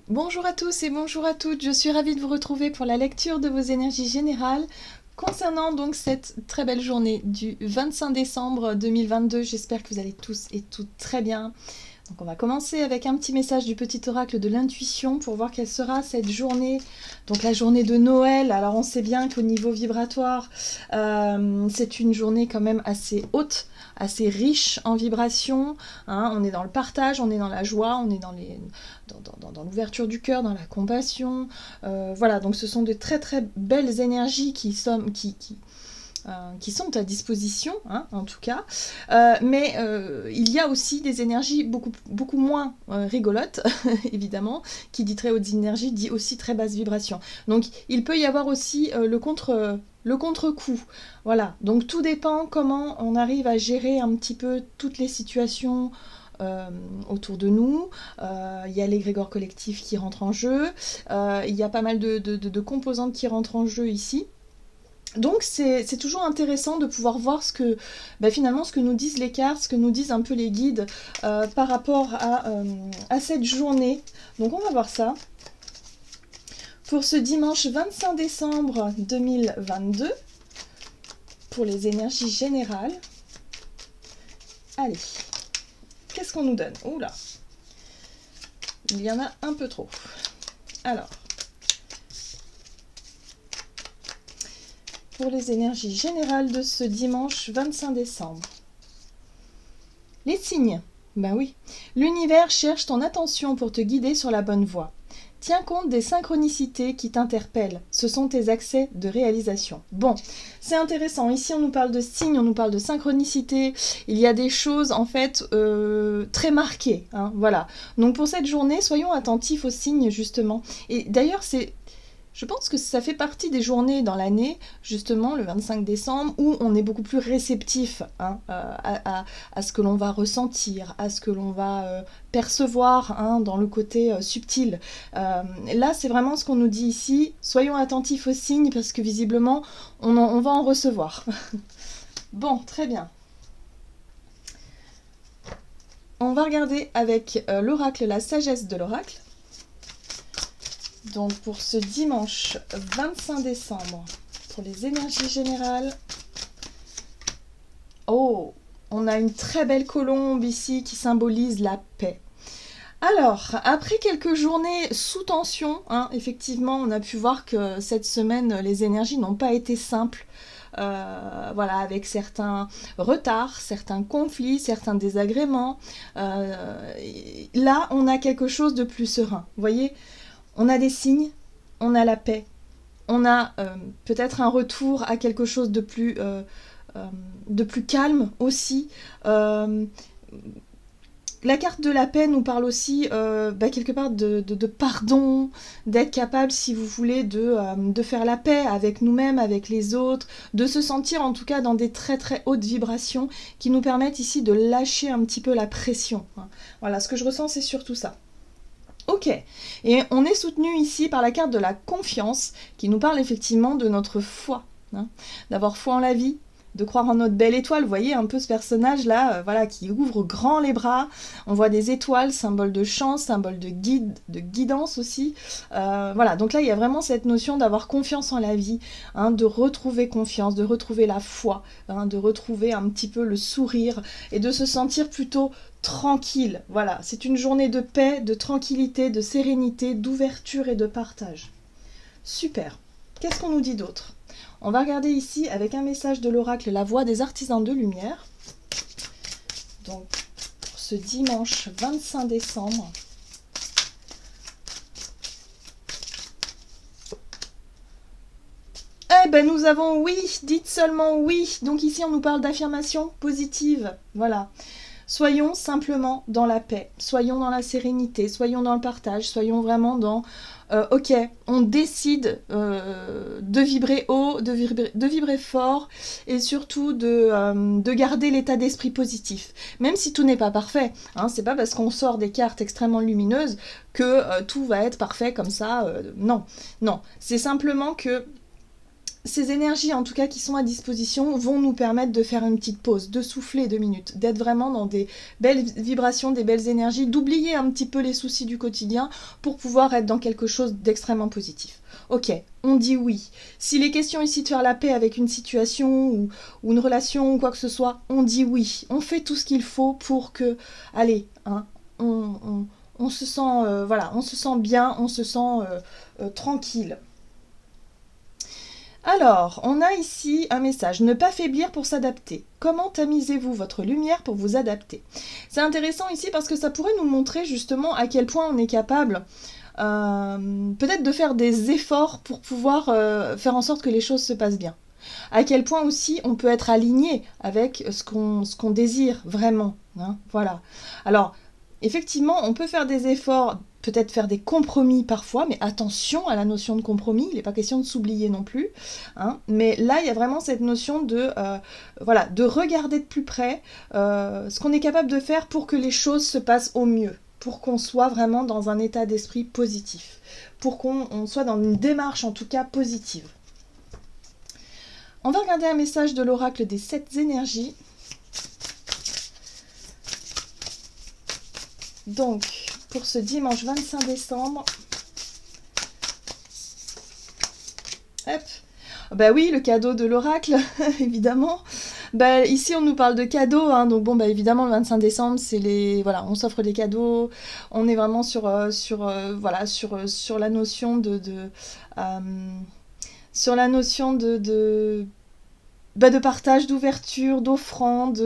Bonjour à tous et bonjour à toutes, je suis ravie de vous retrouver pour la lecture de vos énergies générales concernant donc cette très belle journée du 25 décembre 2022. J'espère que vous allez tous et toutes très bien. Donc on va commencer avec un petit message du petit oracle de l'intuition pour voir quelle sera cette journée, donc la journée de Noël. Alors on sait bien qu'au niveau vibratoire, c'est une journée quand même assez haute, assez riche en vibrations, hein. On est dans le partage, on est dans la joie, on est dans l'ouverture du cœur, dans la compassion. Voilà, donc ce sont de très très belles énergies qui sont à disposition, hein, en tout cas. Mais il y a aussi des énergies beaucoup moins rigolotes, évidemment. Qui dit très hautes énergies dit aussi très basse vibration. Donc il peut y avoir aussi le contre-coup. Voilà, donc tout dépend comment on arrive à gérer un petit peu toutes les situations autour de nous. Il y a l'égrégore collectif qui rentre en jeu. Il y a pas mal de composantes qui rentrent en jeu ici. Donc c'est toujours intéressant de pouvoir voir finalement ce que nous disent les cartes, ce que nous disent un peu les guides par rapport à cette journée. Donc on va voir ça. Pour ce dimanche 25 décembre 2022, pour les énergies générales. Allez, qu'est-ce qu'on nous donne? Oula, il y en a un peu trop. Alors, pour les énergies générales de ce dimanche 25 décembre. Les signes. Ben oui. L'univers cherche ton attention pour te guider sur la bonne voie. Tiens compte des synchronicités qui t'interpellent. Ce sont tes accès de réalisation. Bon, c'est intéressant. Ici, on nous parle de signes, on nous parle de synchronicité. Il y a des choses, en fait, très marquées. Hein, voilà. Donc, pour cette journée, soyons attentifs aux signes, justement. Et d'ailleurs, je pense que ça fait partie des journées dans l'année, justement, le 25 décembre, où on est beaucoup plus réceptif, hein, à ce que l'on va ressentir, à ce que l'on va percevoir, hein, dans le côté subtil. Là, c'est vraiment ce qu'on nous dit ici. Soyons attentifs aux signes, parce que visiblement, on va en recevoir. Bon, très bien. On va regarder avec l'oracle, la sagesse de l'oracle. Donc pour ce dimanche 25 décembre, pour les énergies générales, oh, on a une très belle colombe ici qui symbolise la paix. Alors, après quelques journées sous tension, hein, effectivement, on a pu voir que cette semaine, les énergies n'ont pas été simples. Voilà, avec certains retards, certains conflits, certains désagréments. Là, on a quelque chose de plus serein. Vous voyez, on a des signes, on a la paix, on a peut-être un retour à quelque chose de plus calme aussi. La carte de la paix nous parle aussi quelque part de pardon, d'être capable, si vous voulez, de faire la paix avec nous-mêmes, avec les autres, de se sentir en tout cas dans des très très hautes vibrations qui nous permettent ici de lâcher un petit peu la pression. Voilà, ce que je ressens, c'est surtout ça. Ok, et on est soutenu ici par la carte de la confiance qui nous parle effectivement de notre foi, hein, d'avoir foi en la vie, de croire en notre belle étoile. Vous voyez un peu ce personnage là, voilà, qui ouvre grand les bras. On voit des étoiles, symbole de chance, symbole de guidance aussi. Voilà, donc là il y a vraiment cette notion d'avoir confiance en la vie, hein, de retrouver confiance, de retrouver la foi, hein, de retrouver un petit peu le sourire et de se sentir plutôt tranquille. Voilà, c'est une journée de paix, de tranquillité, de sérénité, d'ouverture et de partage. Super. Qu'est-ce qu'on nous dit d'autre? On va regarder ici avec un message de l'oracle La Voix des Artisans de Lumière. Donc, pour ce dimanche 25 décembre. Eh ben nous avons oui, dites seulement oui. Donc ici on nous parle d'affirmation positive. Voilà. Soyons simplement dans la paix, soyons dans la sérénité, soyons dans le partage, soyons vraiment dans ok, on décide de vibrer haut, de vibrer fort et surtout de garder l'état d'esprit positif. Même si tout n'est pas parfait, hein, c'est pas parce qu'on sort des cartes extrêmement lumineuses que tout va être parfait comme ça. Non, non, c'est simplement que ces énergies, en tout cas, qui sont à disposition, vont nous permettre de faire une petite pause, de souffler 2 minutes, d'être vraiment dans des belles vibrations, des belles énergies, d'oublier un petit peu les soucis du quotidien pour pouvoir être dans quelque chose d'extrêmement positif. Ok, on dit oui. S'il est question ici de faire la paix avec une situation ou une relation ou quoi que ce soit, on dit oui. On fait tout ce qu'il faut pour que, allez, hein, on se sent, voilà, on se sent bien, on se sent tranquille. Alors, on a ici un message. Ne pas faiblir pour s'adapter. Comment tamisez-vous votre lumière pour vous adapter? C'est intéressant ici parce que ça pourrait nous montrer justement à quel point on est capable peut-être de faire des efforts pour pouvoir faire en sorte que les choses se passent bien. À quel point aussi on peut être aligné avec ce qu'on désire vraiment. Hein, voilà. Alors, effectivement, on peut faire des efforts, peut-être faire des compromis parfois, mais attention à la notion de compromis, il n'est pas question de s'oublier non plus. Hein, mais là, il y a vraiment cette notion de, voilà, de regarder de plus près ce qu'on est capable de faire pour que les choses se passent au mieux, pour qu'on soit vraiment dans un état d'esprit positif, pour qu'on soit dans une démarche en tout cas positive. On va regarder un message de l'oracle des 7 énergies. Donc, pour ce dimanche 25 décembre, hop, bah oui, le cadeau de l'oracle, évidemment. Bah, ici, on nous parle de cadeaux, hein, donc bon, bah évidemment, le 25 décembre, c'est les, voilà, on s'offre des cadeaux. On est vraiment sur la notion sur la notion de partage, d'ouverture, d'offrande,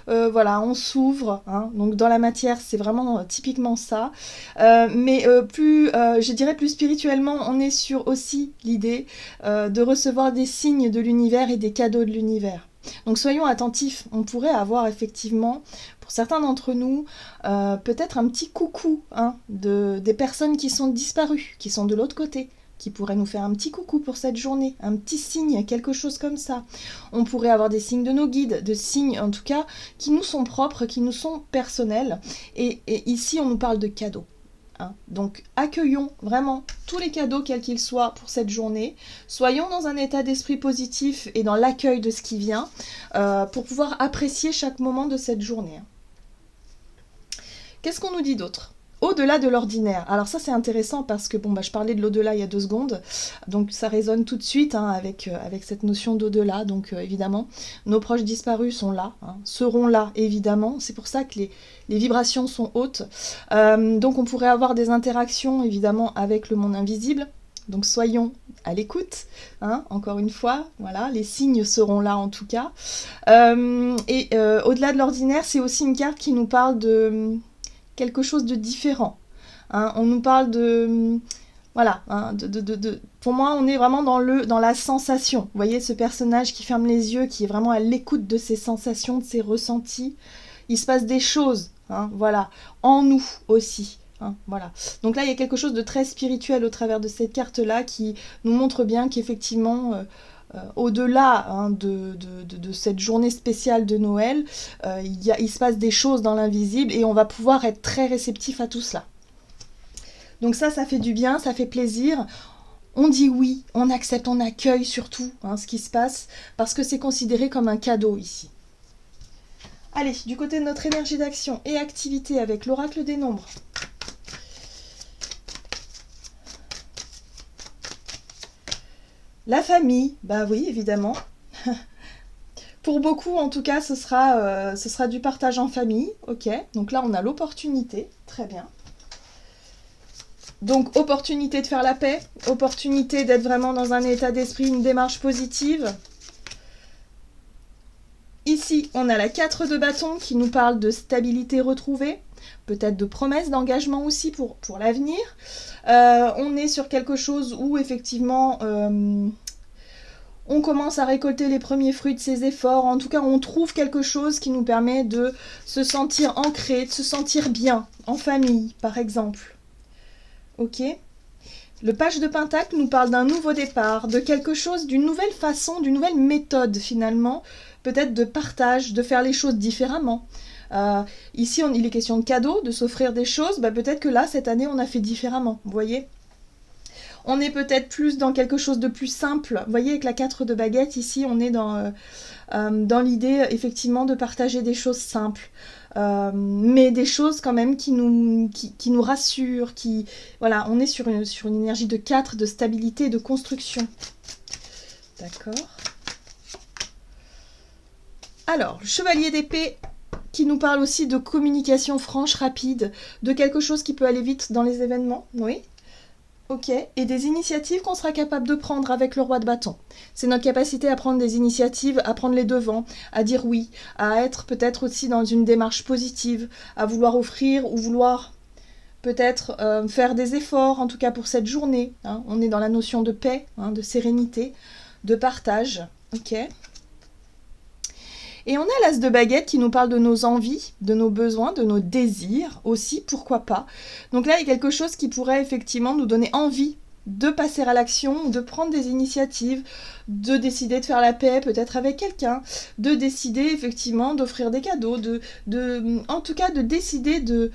voilà, on s'ouvre, hein, donc dans la matière, c'est vraiment typiquement ça. Mais je dirais plus spirituellement, on est sur aussi l'idée de recevoir des signes de l'univers et des cadeaux de l'univers. Donc soyons attentifs, on pourrait avoir effectivement, pour certains d'entre nous, peut-être un petit coucou hein, des personnes qui sont disparues, qui sont de l'autre côté, qui pourrait nous faire un petit coucou pour cette journée, un petit signe, quelque chose comme ça. On pourrait avoir des signes de nos guides, de signes en tout cas qui nous sont propres, qui nous sont personnels. Et ici, on nous parle de cadeaux. Hein. Donc accueillons vraiment tous les cadeaux, quels qu'ils soient, pour cette journée. Soyons dans un état d'esprit positif et dans l'accueil de ce qui vient pour pouvoir apprécier chaque moment de cette journée. Qu'est-ce qu'on nous dit d'autre ? Au-delà de l'ordinaire. Alors ça c'est intéressant parce que je parlais de l'au-delà il y a 2 secondes, donc ça résonne tout de suite hein, avec cette notion d'au-delà, donc évidemment nos proches disparus sont là, hein, seront là évidemment, c'est pour ça que les vibrations sont hautes, donc on pourrait avoir des interactions évidemment avec le monde invisible, donc soyons à l'écoute, hein, encore une fois, voilà, les signes seront là en tout cas, au-delà de l'ordinaire c'est aussi une carte qui nous parle de quelque chose de différent. Hein, on nous parle de... Voilà, hein, pour moi, on est vraiment dans la sensation. Vous voyez, ce personnage qui ferme les yeux, qui est vraiment à l'écoute de ses sensations, de ses ressentis. Il se passe des choses, hein, voilà, en nous aussi. Hein, voilà. Donc là, il y a quelque chose de très spirituel au travers de cette carte-là qui nous montre bien qu'effectivement... au-delà hein, de cette journée spéciale de Noël, il se passe des choses dans l'invisible et on va pouvoir être très réceptif à tout cela. Donc ça fait du bien, ça fait plaisir. On dit oui, on accepte, on accueille surtout hein, ce qui se passe parce que c'est considéré comme un cadeau ici. Allez, du côté de notre énergie d'action et activité avec l'oracle des nombres. La famille, bah oui, évidemment. Pour beaucoup, en tout cas, ce sera du partage en famille. Ok, donc là, on a l'opportunité. Très bien. Donc, opportunité de faire la paix. Opportunité d'être vraiment dans un état d'esprit, une démarche positive. Ici, on a la 4 de bâton qui nous parle de stabilité retrouvée. Peut-être de promesses d'engagement aussi pour l'avenir. On est sur quelque chose où effectivement on commence à récolter les premiers fruits de ses efforts. En tout cas, on trouve quelque chose qui nous permet de se sentir ancré, de se sentir bien, en famille par exemple. Ok ? Le page de Pentacle nous parle d'un nouveau départ, de quelque chose, d'une nouvelle façon, d'une nouvelle méthode finalement, peut-être de partage, de faire les choses différemment. Ici, il est question de cadeaux, de s'offrir des choses. Peut-être que là, cette année, on a fait différemment. Vous voyez ? On est peut-être plus dans quelque chose de plus simple. Vous voyez, avec la 4 de baguette, ici, on est dans l'idée, effectivement, de partager des choses simples. Mais des choses quand même qui nous rassurent. Voilà, on est sur une énergie de 4, de stabilité et de construction. D'accord. Alors, le chevalier d'épée qui nous parle aussi de communication franche, rapide, de quelque chose qui peut aller vite dans les événements. Oui. Ok, et des initiatives qu'on sera capable de prendre avec le roi de bâton. C'est notre capacité à prendre des initiatives, à prendre les devants, à dire oui, à être peut-être aussi dans une démarche positive, à vouloir offrir ou vouloir peut-être faire des efforts, en tout cas pour cette journée. Hein. On est dans la notion de paix, hein, de sérénité, de partage. Ok. Et on a l'as de baguette qui nous parle de nos envies, de nos besoins, de nos désirs aussi, pourquoi pas. Donc là, il y a quelque chose qui pourrait effectivement nous donner envie de passer à l'action, de prendre des initiatives, de décider de faire la paix peut-être avec quelqu'un, de décider effectivement d'offrir des cadeaux, en tout cas de décider de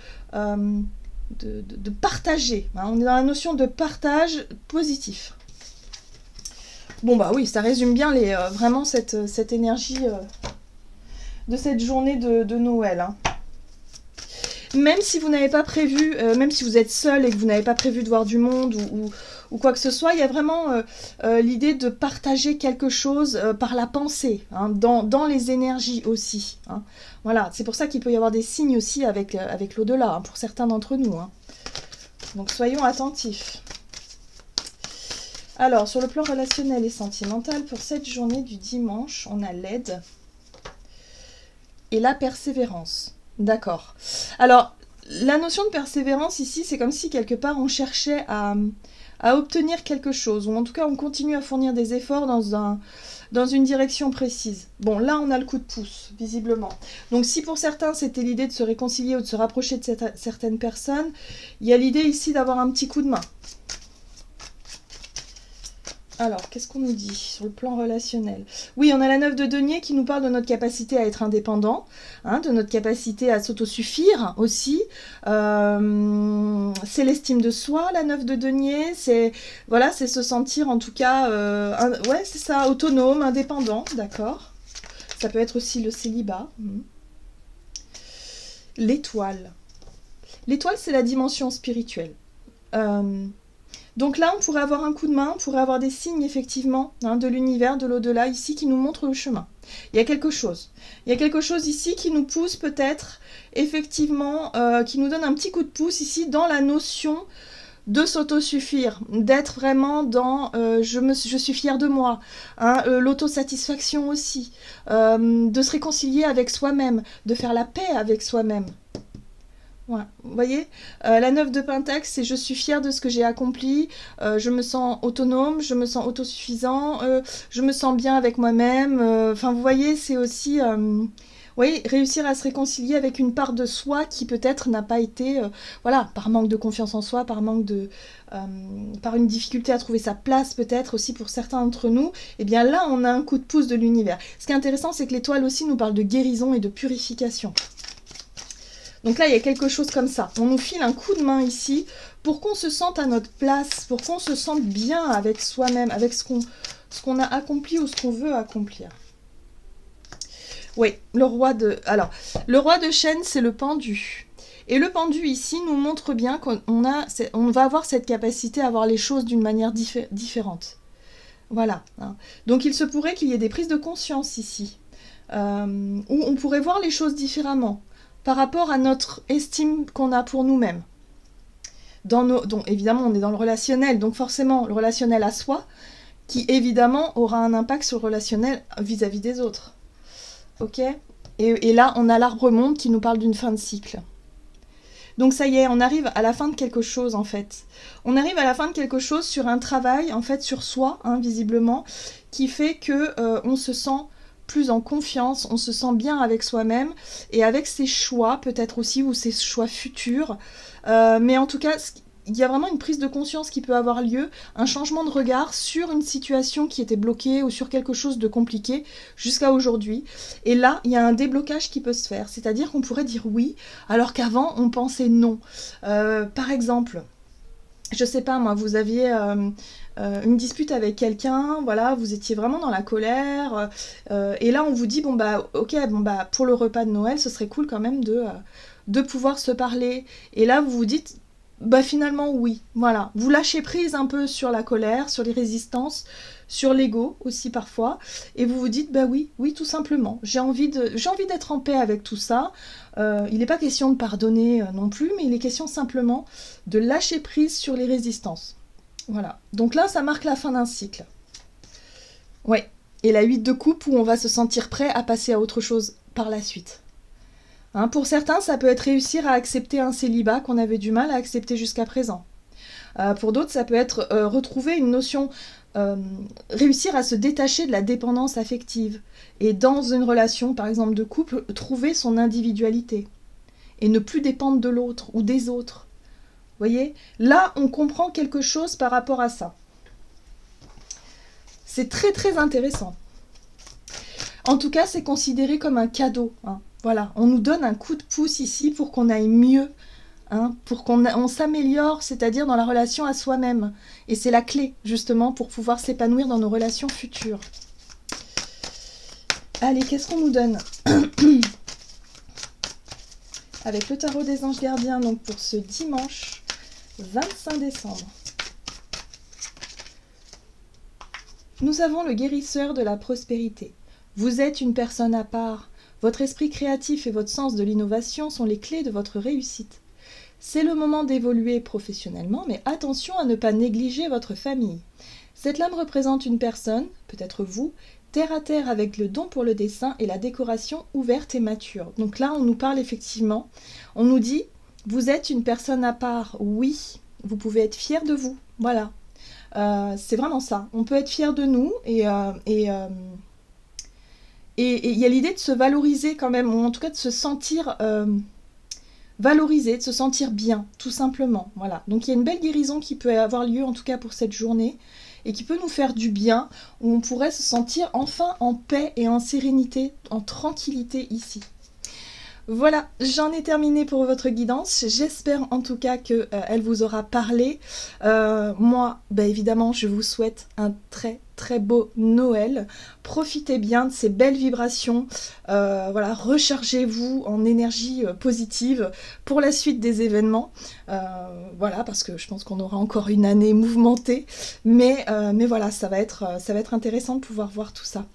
partager. Hein. On est dans la notion de partage positif. Bon bah oui, ça résume bien vraiment cette énergie de cette journée de Noël. Hein. Même si vous n'avez pas prévu, même si vous êtes seul et que vous n'avez pas prévu de voir du monde ou quoi que ce soit, il y a vraiment l'idée de partager quelque chose par la pensée, hein, dans les énergies aussi. Hein. Voilà, c'est pour ça qu'il peut y avoir des signes aussi avec l'au-delà, hein, pour certains d'entre nous. Hein. Donc soyons attentifs. Alors, sur le plan relationnel et sentimental, pour cette journée du dimanche, on a l'aide et la persévérance. D'accord. Alors, la notion de persévérance ici, c'est comme si quelque part on cherchait à obtenir quelque chose, ou en tout cas on continue à fournir des efforts dans une direction précise. Bon, là on a le coup de pouce, visiblement. Donc si pour certains c'était l'idée de se réconcilier ou de se rapprocher de certaines personnes, il y a l'idée ici d'avoir un petit coup de main. Alors, qu'est-ce qu'on nous dit sur le plan relationnel? Oui, on a la 9 de denier qui nous parle de notre capacité à être indépendant, hein, de notre capacité à s'autosuffire aussi. C'est l'estime de soi, la 9 de denier. C'est se sentir en tout cas, ouais, c'est ça, autonome, indépendant, d'accord. Ça peut être aussi le célibat. L'étoile. L'étoile, c'est la dimension spirituelle. Donc là, on pourrait avoir un coup de main, on pourrait avoir des signes, effectivement, hein, de l'univers, de l'au-delà, ici, qui nous montrent le chemin. Il y a quelque chose. Il y a quelque chose ici qui nous pousse peut-être, effectivement, qui nous donne un petit coup de pouce ici dans la notion de s'autosuffire, d'être vraiment dans je suis fière de moi, hein, l'autosatisfaction aussi, de se réconcilier avec soi-même, de faire la paix avec soi-même. Ouais. Vous voyez, la 9 de Pentacle, c'est je suis fière de ce que j'ai accompli, je me sens autonome, je me sens autosuffisant, je me sens bien avec moi-même. Enfin, vous voyez, c'est aussi oui, réussir à se réconcilier avec une part de soi qui peut-être n'a pas été, voilà, par manque de confiance en soi, par une difficulté à trouver sa place peut-être aussi pour certains d'entre nous. Et bien là, on a un coup de pouce de l'univers. Ce qui est intéressant, c'est que l'étoile aussi nous parle de guérison et de purification. Donc là, il y a quelque chose comme ça. On nous file un coup de main ici pour qu'on se sente à notre place, pour qu'on se sente bien avec soi-même, avec ce qu'on a accompli ou ce qu'on veut accomplir. Oui, le roi de chêne, c'est le pendu. Et le pendu ici nous montre bien qu'on va avoir cette capacité à voir les choses d'une manière différente. Voilà. Hein. Donc il se pourrait qu'il y ait des prises de conscience ici, où on pourrait voir les choses différemment, par rapport à notre estime qu'on a pour nous-mêmes. Donc évidemment, on est dans le relationnel, donc forcément, le relationnel à soi, qui évidemment aura un impact sur le relationnel vis-à-vis des autres. Ok ? Et là, on a l'arbre monde qui nous parle d'une fin de cycle. Donc ça y est, on arrive à la fin de quelque chose, en fait. On arrive à la fin de quelque chose sur un travail, en fait, sur soi, hein, visiblement, qui fait que on se sent plus en confiance, on se sent bien avec soi-même et avec ses choix peut-être aussi ou ses choix futurs. Mais en tout cas, il y a vraiment une prise de conscience qui peut avoir lieu, un changement de regard sur une situation qui était bloquée ou sur quelque chose de compliqué jusqu'à aujourd'hui. Et là, il y a un déblocage qui peut se faire, c'est-à-dire qu'on pourrait dire oui, alors qu'avant, on pensait non. Par exemple, je sais pas moi, vous aviez une dispute avec quelqu'un, voilà, vous étiez vraiment dans la colère, et là on vous dit bon bah ok, bon bah pour le repas de Noël, ce serait cool quand même de pouvoir se parler. Et là vous vous dites bah finalement oui, voilà, vous lâchez prise un peu sur la colère, sur les résistances, sur l'ego aussi parfois, et vous vous dites bah oui, oui tout simplement, j'ai envie d'être en paix avec tout ça. Il n'est pas question de pardonner non plus, mais il est question simplement de lâcher prise sur les résistances. Voilà. Donc là, ça marque la fin d'un cycle. Ouais. Et la 8 de coupe où on va se sentir prêt à passer à autre chose par la suite. Hein, pour certains, ça peut être réussir à accepter un célibat qu'on avait du mal à accepter jusqu'à présent. Pour d'autres, ça peut être retrouver une notion, réussir à se détacher de la dépendance affective. Et dans une relation, par exemple, de couple, trouver son individualité. Et ne plus dépendre de l'autre ou des autres. Vous voyez ? Là, on comprend quelque chose par rapport à ça. C'est très très intéressant. En tout cas, c'est considéré comme un cadeau. Hein. Voilà, on nous donne un coup de pouce ici pour qu'on aille mieux, hein, pour qu'on s'améliore, c'est-à-dire dans la relation à soi-même. Et c'est la clé, justement, pour pouvoir s'épanouir dans nos relations futures. Allez, qu'est-ce qu'on nous donne ? Avec le tarot des anges gardiens, donc pour ce dimanche 25 décembre. Nous avons le guérisseur de la prospérité. Vous êtes une personne à part. Votre esprit créatif et votre sens de l'innovation sont les clés de votre réussite. C'est le moment d'évoluer professionnellement, mais attention à ne pas négliger votre famille. Cette lame représente une personne, peut-être vous, terre à terre avec le don pour le dessin et la décoration ouverte et mature. Donc là, on nous parle effectivement, on nous dit, vous êtes une personne à part, oui, vous pouvez être fier de vous, voilà. C'est vraiment ça, on peut être fier de nous et il y a l'idée de se valoriser quand même, ou en tout cas de se sentir valorisé, de se sentir bien, tout simplement. Voilà. Donc il y a une belle guérison qui peut avoir lieu en tout cas pour cette journée et qui peut nous faire du bien, où on pourrait se sentir enfin en paix et en sérénité, en tranquillité ici. Voilà, j'en ai terminé pour votre guidance. J'espère en tout cas qu'elle vous aura parlé. Moi, évidemment, je vous souhaite un très très beau Noël. Profitez bien de ces belles vibrations. Voilà, rechargez-vous en énergie positive pour la suite des événements. Voilà, parce que je pense qu'on aura encore une année mouvementée. Mais voilà, ça va être intéressant de pouvoir voir tout ça.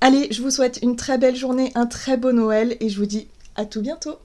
Allez, je vous souhaite une très belle journée, un très beau Noël et je vous dis à tout bientôt.